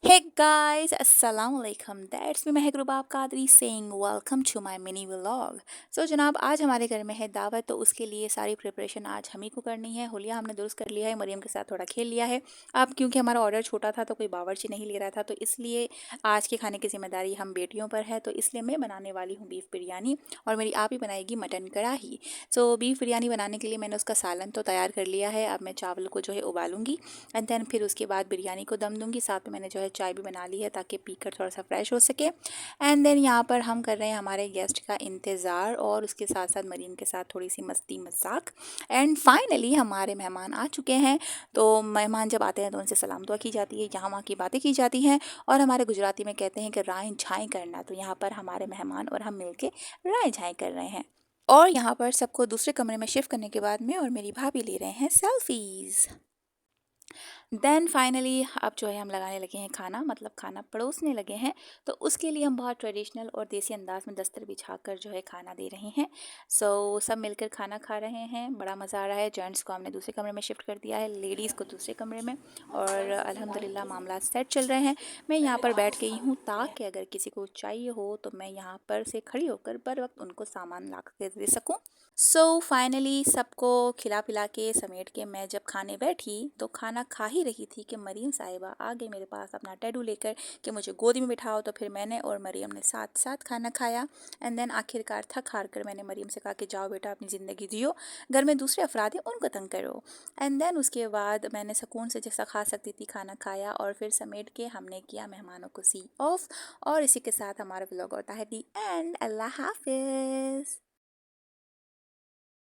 Hey guys, Assalamu alaikum. That's me Mehek Rubab Qadri saying welcome to my mini vlog. जनाब आज हमारे घर में है दावत तो उसके लिए सारी प्रिपरेशन आज हम ही को करनी है। हुलिया हमने दुरुस्त कर लिया है, मरियम के साथ थोड़ा खेल लिया है। अब क्योंकि हमारा ऑर्डर छोटा था तो कोई बावर्ची नहीं ले रहा था तो इसलिए आज के खाने की जिम्मेदारी हम बेटियों पर है। तो इसलिए मैं बनाने वाली हूँ बीफ बिरयानी और मेरी आप ही बनाएगी मटन कढ़ाई। बीफ बिरयानी बनाने के लिए मैंने उसका सालन तो तैयार कर लिया है। अब मैं चावल को जो है उबालूंगी एंड देन फिर उसके बाद बिरयानी को दम दूंगी। साथ में मैंने जो है चाय भी बना ली है ताकि पीकर थोड़ा सा फ्रेश हो सके। एंड देन यहाँ पर हम कर रहे हैं हमारे गेस्ट का इंतज़ार और उसके साथ साथ मरीम के साथ थोड़ी सी मस्ती मजाक। एंड फाइनली हमारे मेहमान आ चुके हैं। तो मेहमान जब आते हैं तो उनसे सलाम दुआ की जाती है, यहाँ वहाँ की बातें की जाती हैं और हमारे गुजराती में कहते हैं कि राय झाएँ करना। तो यहाँ पर हमारे मेहमान और हम मिलके राय झाएँ कर रहे हैं। और यहाँ पर सबको दूसरे कमरे में शिफ्ट करने के बाद में और मेरी भाभी ले रहे हैं सेल्फीज़। देन फाइनली अब जो है हम लगाने लगे हैं खाना, मतलब खाना परोसने लगे हैं। तो उसके लिए हम बहुत ट्रेडिशनल और देसी अंदाज में दस्तर बिछा कर जो है खाना दे रहे हैं। सब मिलकर खाना खा रहे हैं, बड़ा मज़ा आ रहा है। जेंट्स को हमने दूसरे कमरे में शिफ्ट कर दिया है, लेडीज़ को दूसरे कमरे में। और अल्हम्दुलिल्लाह मामला सेट चल रहे हैं। मैं यहाँ पर बैठ गई हूँ ताकि अगर किसी को चाहिए हो तो मैं यहाँ पर से खड़ी होकर बर वक्त उनको सामान ला कर दे सकूँ। फाइनली सबको खिला पिला के समेट के मैं जब खाने बैठी तो खाना खा ही रही थी कि मरीम साहिबा आ गई मेरे पास अपना टैडू लेकर कि मुझे गोदी में बिठाओ। तो फिर मैंने और मरीम ने साथ साथ खाना खाया। एंड देन आखिरकार थक हार कर मैंने मरीम से कहा कि जाओ बेटा अपनी ज़िंदगी जियो, घर में दूसरे अफराद हैं उनको तंग करो। एंड देन उसके बाद मैंने सुकून से जैसा खा सकती थी खाना खाया और फिर समेट के हमने किया मेहमानों को सी ऑफ। और इसी के साथ हमारा व्लॉग होता है दी एंड। अल्लाह हाफिज़।